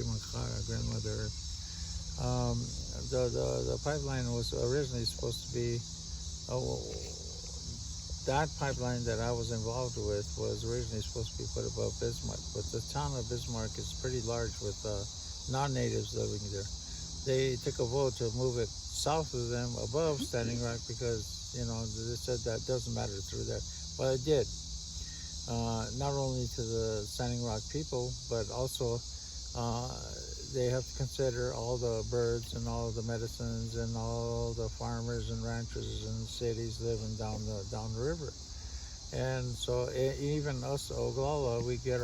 grandmother. Um, the pipeline was originally supposed to be, oh, that pipeline that I was involved with was originally supposed to be put above Bismarck, but the town of Bismarck is pretty large with non-natives living there. They took a vote to move it south of them above Standing Rock because, they said that doesn't matter through there. But it did. Not only to the Standing Rock people, but also uh, they have to consider all the birds and all the medicines and all the farmers and ranchers and cities living down the river. And so even us, Oglala, we get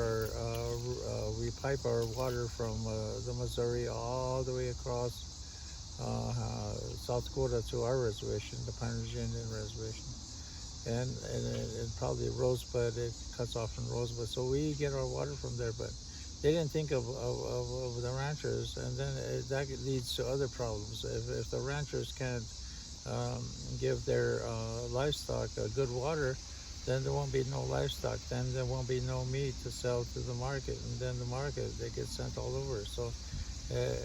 we pipe our water from the Missouri all the way across South Dakota to our reservation, the Pioneers Indian Reservation. And probably Rosebud, it cuts off in Rosebud. So we get our water from there, but they didn't think of the ranchers, and then that leads to other problems. If the ranchers can't give their livestock good water, then there won't be no livestock. Then there won't be no meat to sell to the market, and then the market, they get sent all over. So it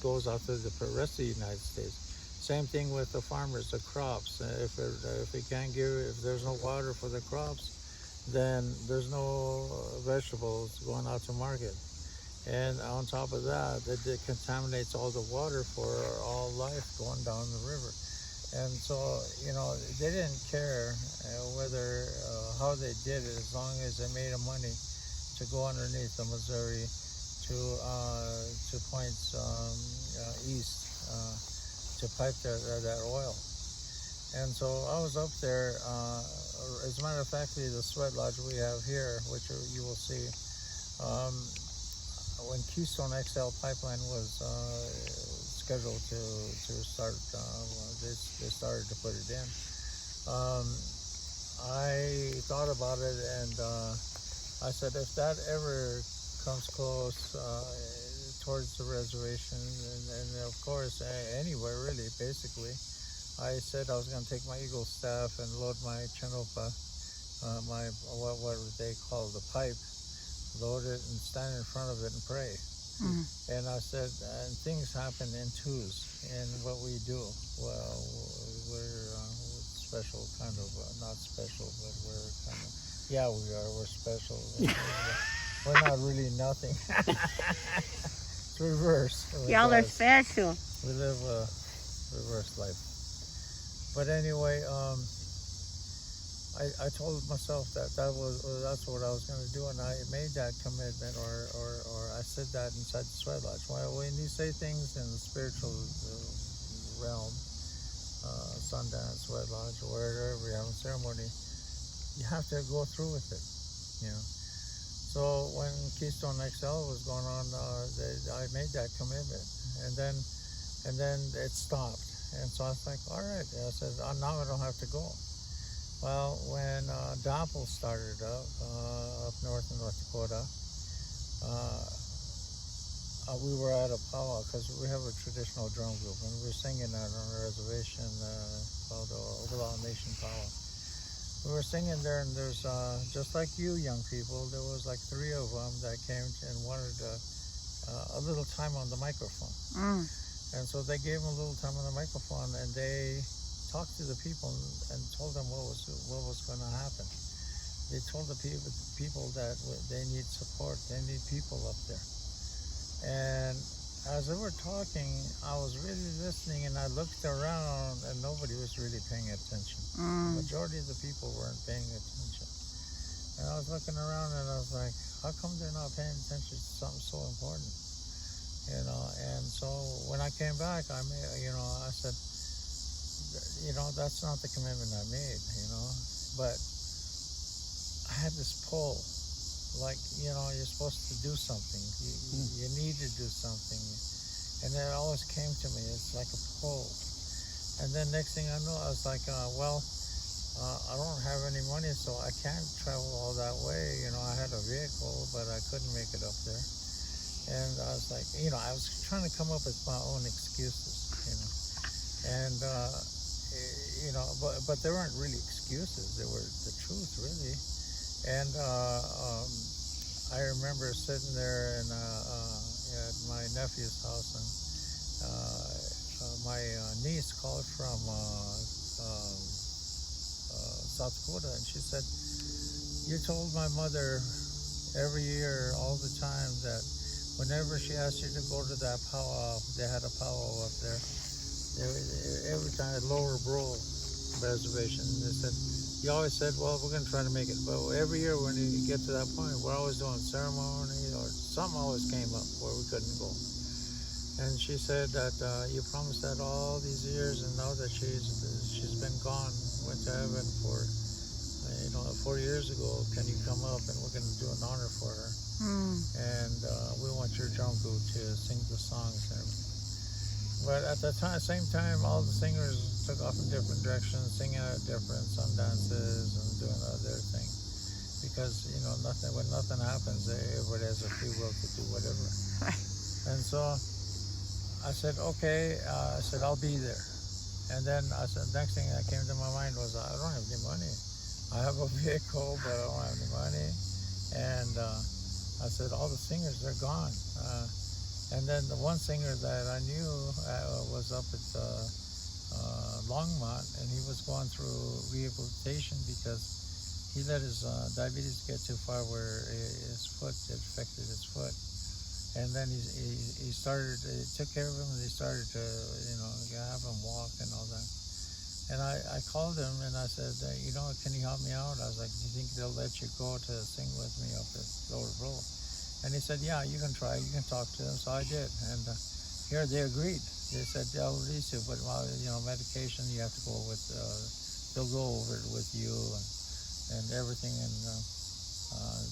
goes out to the rest of the United States. Same thing with the farmers, the crops. If there's no water for the crops, then there's no vegetables going out to market. And on top of that, it contaminates all the water for all life going down the river. And so, they didn't care whether how they did it, as long as they made money to go underneath the Missouri to points east to pipe that oil. And so I was up there. As a matter of fact, the sweat lodge we have here, which you will see, when Keystone XL pipeline was scheduled to start, they started to put it in. I thought about it, and I said, if that ever comes close towards the reservation, and of course anywhere really, basically, I said I was going to take my Eagle staff and load my Chinopa, what they call the pipe, load it and stand in front of it and pray. Mm-hmm. And I said, and things happen in twos in what we do. Well, we're special, kind of, not special, but we're kind of, yeah, we are, we're special. We're not really nothing. It's reverse. Y'all are special. We live a reverse life. But anyway, I told myself that's what I was going to do, and I made that commitment, or I said that inside the sweat lodge. Well, when you say things in the spiritual realm, Sundance, sweat lodge, or wherever you're having ceremony, you have to go through with it, So when Keystone XL was going on, I made that commitment, and then it stopped. And so I was like, all right. I said, now I don't have to go. Well, when DAPL started up north in North Dakota, we were at a powwow because we have a traditional drum group, and we were singing that on a reservation called Oglala Nation Powwow. We were singing there, and there's, just like you young people, there was like 3 of them that came and wanted a little time on the microphone. Mm. And so they gave them a little time on the microphone, and they talked to the people and told them what was going to happen. They told the people that they need support, they need people up there. And as they were talking, I was really listening, and I looked around, and nobody was really paying attention. The majority of the people weren't paying attention. And I was looking around, and I was like, how come they're not paying attention to something so important? And so when I came back, I said, that's not the commitment I made, but I had this pull, like, you're supposed to do something, you need to do something, and it always came to me, it's like a pull. And then next thing I know, I was like, I don't have any money, so I can't travel all that way. I had a vehicle, but I couldn't make it up there. And I was like, I was trying to come up with my own excuses, and but they weren't really excuses; they were the truth, really. And I remember sitting there, and nephew's house, and my niece called from South Dakota, and she said, "You told my mother every year, all the time, that whenever she asked you to go to that powwow, they had a powwow up there. Every time at Lower Brule Reservation, they said, you always said, well, we're going to try to make it. But every year when you get to that point, we're always doing ceremony or something always came up where we couldn't go." And she said that you promised that all these years, and now that she's been gone, went to heaven for 4 years ago, can you come up and we're going to do an honor for her. And we want your drum group to sing the songs and everything. But at the same time, all the singers took off in different directions, singing at different sundances and doing other things. Because, when nothing happens, everybody has a free will to do whatever. And so I said, okay, I'll be there. And then I said, next thing that came to my mind was, I don't have any money. I have a vehicle, but I don't have any money. And I said, all the singers, they're gone. And then the one singer that I knew was up at Longmont, and he was going through rehabilitation because he let his diabetes get too far where his foot affected his foot. And then he started, it took care of him, and they started to, have him walk and all that. And I called him and I said, can you help me out? I was like, do you think they'll let you go to sing with me up at Lower Brule? And he said, yeah, you can try, you can talk to them. So I did. And here they agreed. They said, they'll release you, but medication, you have to go with, they'll go over it with you and everything. And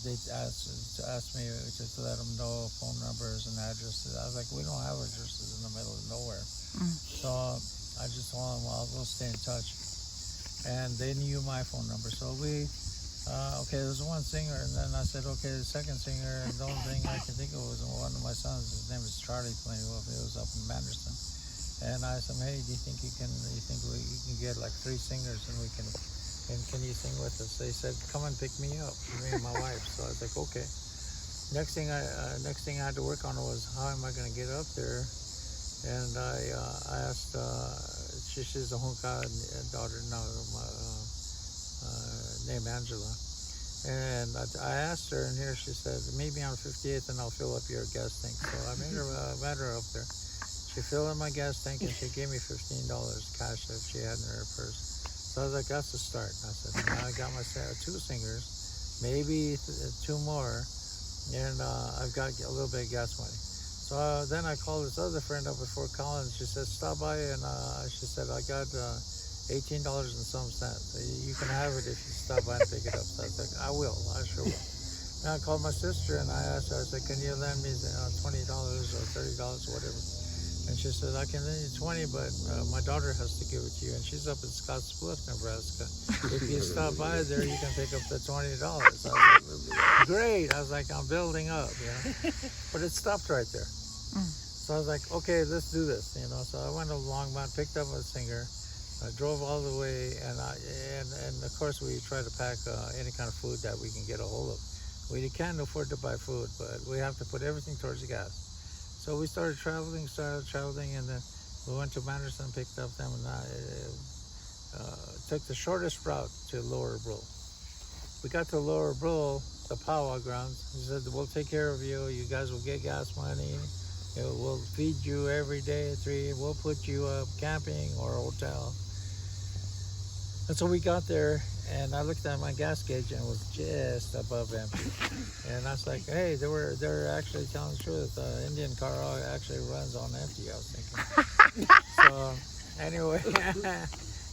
they asked me to let them know phone numbers and addresses. I was like, we don't have addresses in the middle of nowhere. So I just told them, well, we'll stay in touch. And they knew my phone number. So there's one singer, and then I said, okay, the second singer, and the only thing I can think of was one of my sons. His name is Charlie playing with me. It was up in Manderson. And I said, hey, do you think you can get like 3 singers and can you sing with us? They said, come and pick me up, me and my wife. So I was like, okay. Next thing I had to work on was how am I going to get up there? And I asked, she's a Hunka daughter now, named Angela. And I asked her, and here she said, meet me on 58th and I'll fill up your gas tank. So I met her up there. She filled up my gas tank and she gave me $15 cash that she had in her purse. So I was like, that's the start. And I said, now I got my 2 singers, maybe 2 more, and I've got a little bit of gas money. So then I called this other friend up at Fort Collins. She said, stop by, and she said, I got $18 and some cents. You can have it if you stop by and pick it up. So I was like, I sure will. Then I called my sister and I asked her, I said, can you lend me $20 or $30 or whatever? And she said, I can lend you 20, but my daughter has to give it to you. And she's up in Scottsbluff, Nebraska. If you stop by there, you can pick up the $20. I was like, great. I was like, I'm building up, But it stopped right there. So I was like, okay, let's do this, So I went to Longmont, picked up a singer. I drove all the way, and of course we try to pack any kind of food that we can get a hold of. We can't afford to buy food, but we have to put everything towards the gas. So we started traveling, and then we went to Manderson, picked up them, and I took the shortest route to Lower Brule. We got to Lower Brule, the powwow grounds. He said, we'll take care of you. You guys will get gas money. We'll feed you every day, we'll put you up camping or a hotel. And so we got there, and I looked at my gas gauge and it was just above empty. And I was like, hey, they're actually telling the truth. Indian car actually runs on empty, I was thinking. So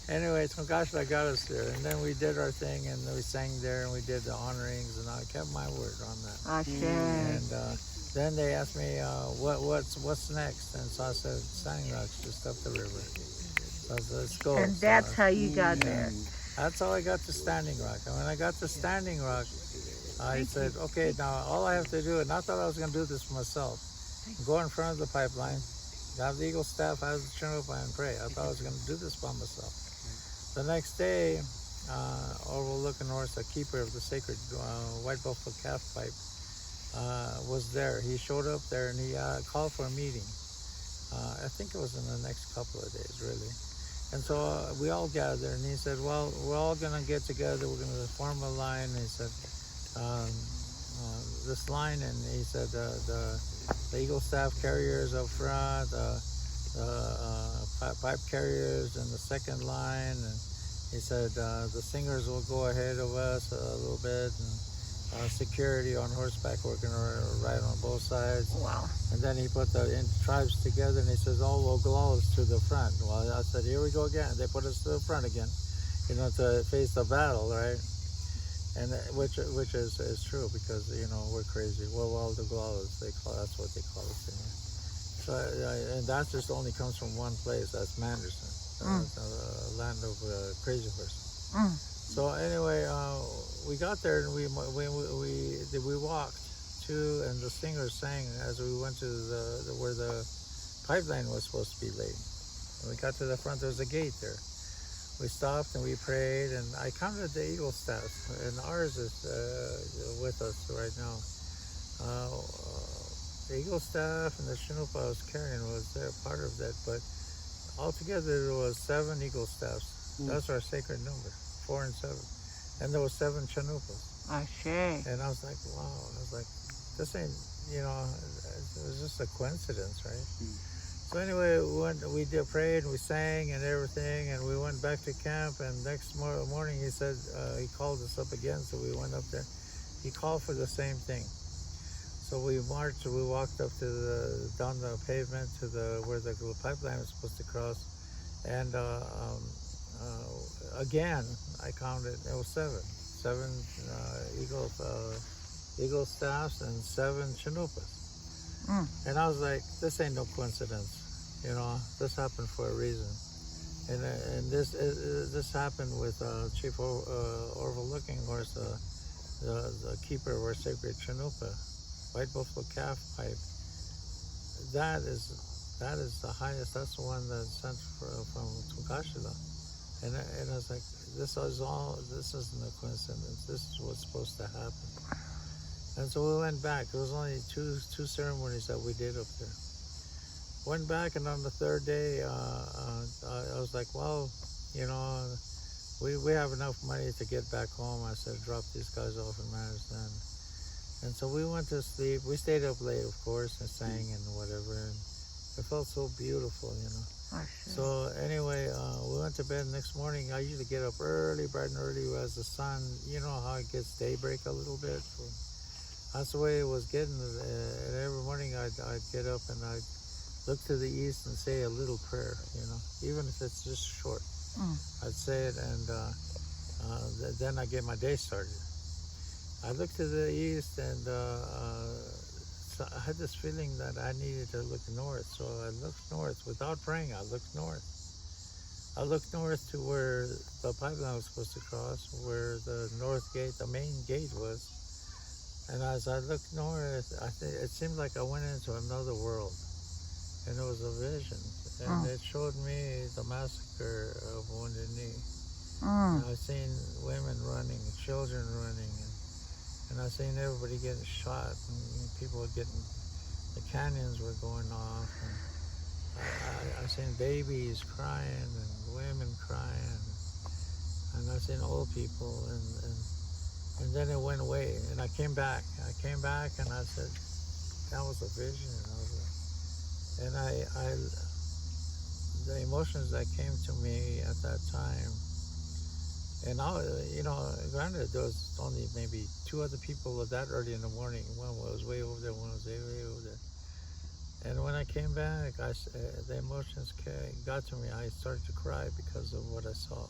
anyway, Tongashla got us there, and then we did our thing, and we sang there, and we did the honorings, and I kept my word on that. Okay. And then they asked me, what's next? And so I said, Standing Rock's just up the river. So I said, let's go. And that's how you got there. That's how I got to Standing Rock. And when I got to Standing Rock, I said, okay, now all I have to do, and I thought I was going to do this for myself, go in front of the pipeline, have the Eagle staff, have the Chinopa, and pray. I thought I was going to do this by myself. The next day, overlooking north, the keeper of the sacred White Buffalo Calf Pipe was there. He showed up there and he called for a meeting. I think it was in the next couple of days, really. And so we all gathered, and he said, well, we're all going to get together. We're going to form a line. And he said, this line, and he said, the Eagle Staff carriers up front, pipe carriers in the second line. And he said, the singers will go ahead of us a little bit. And security on horseback, we're going to ride on both sides. Wow. And then he put the tribes together, and he says, all Oglalas to the front. Well, I said, here we go again. They put us to the front again, to face the battle, right? And which is true, because, we're crazy. Well, the Oglalas, that's what they call us in here. So, and that just only comes from one place, that's Manderson, the land of crazy person. So anyway, we got there, and we walked to, and the singers sang as we went to where the pipeline was supposed to be laid. When we got to the front, there was a gate there. We stopped and we prayed, and I counted the Eagle Staff, and ours is with us right now. The Eagle Staff and the Chinook I was carrying was there, part of that, but altogether there was 7 Eagle Staffs. That's our sacred number. 4 and 7, and there was 7 Chanupas. Ashe. And I was like, wow. I was like, this ain't, it was just a coincidence, right? So anyway, we did prayed and we sang and everything, and we went back to camp. And next morning, he said he called us up again, so we went up there. He called for the same thing. So we marched. We walked up to down the pavement to where the pipeline was supposed to cross, and. Again, I counted, it was 7 Eagle Staffs and 7 Chanupas. And I was like, this ain't no coincidence, this happened for a reason. And this happened with Chief Orville Looking Horse, the keeper of our sacred Chanupa, White Buffalo Calf Pipe. That is the highest. That's the one that's sent from Tunkashila. And I was like, this isn't a coincidence. This is what's supposed to happen. And so we went back. There was only two ceremonies that we did up there. Went back, and on the 3rd day, I was like, well, we have enough money to get back home. I said, drop these guys off in Madison. And so we went to sleep. We stayed up late, of course, and sang and whatever. And it felt so beautiful, So anyway, we went to bed. Next morning, I usually get up early, bright and early, as the sun, how it gets daybreak a little bit. That's the way it was getting. And every morning I'd get up and I'd look to the east and say a little prayer, even if it's just short. I'd say it, and then I get my day started. I looked to the east, and so I had this feeling that I needed to look north. So I looked north without praying. I looked north. I looked north to where the pipeline was supposed to cross, where the north gate, the main gate was. And as I looked north, it seemed like I went into another world. And it was a vision. And it showed me the massacre of Wounded Knee. And I seen women running, children running, and I seen everybody getting shot, and people were getting, the cannons were going off, and I seen babies crying and women crying, and I seen old people, and then it went away, and I came back, and I said, that was a vision. And the emotions that came to me at that time, and granted, there was only maybe 2 other people that early in the morning. One was way over there, one was way over there. And when I came back, the emotions got to me. I started to cry because of what I saw.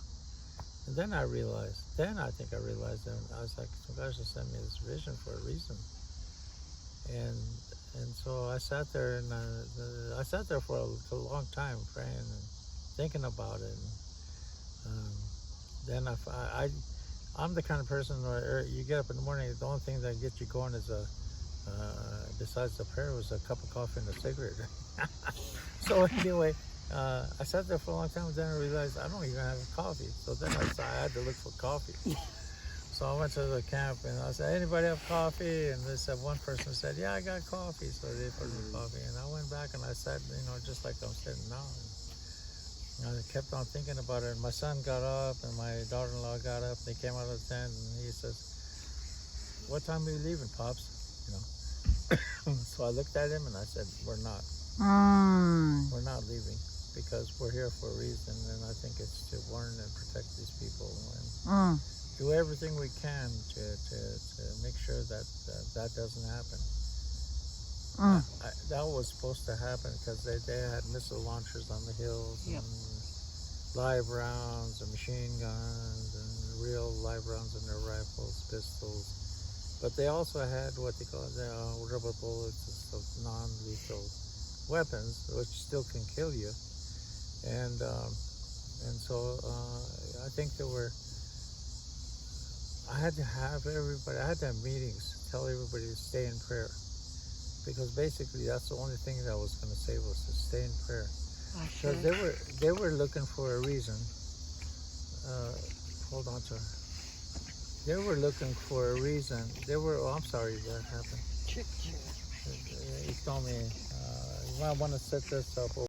And then I think I realized that I was like, gosh, sent me this vision for a reason. And so I sat there, and I sat there for a long time praying and thinking about it. And, then I'm the kind of person where you get up in the morning, the only thing that gets you going is besides the prayer, was a cup of coffee and a cigarette. So anyway, I sat there for a long time, and then I realized I don't even have coffee. So then I had to look for coffee. So I went to the camp and I said, anybody have coffee? And they said, one person said, yeah, I got coffee. So they put me coffee. And I went back and I sat, just like I'm sitting now. And I kept on thinking about it. And my son got up and my daughter-in-law got up. They came out of the tent and he says, what time are you leaving, Pops? So I looked at him and I said, we're not. We're not leaving because we're here for a reason. And I think it's to warn and protect these people and do everything we can to make sure that that doesn't happen. That was supposed to happen because they had missile launchers on the hills and live rounds and machine guns and real live rounds in their rifles, pistols. But they also had what they call rubber bullets of non-lethal weapons, which still can kill you. And so I think there were. I had to have everybody. I had to have meetings, tell everybody to stay in prayer, because basically that's the only thing that was going to save us, to stay in prayer. Because they were looking for a reason. Hold on to her. They were looking for a reason. They were. Oh, I'm sorry that happened. He told me you might want to set this up.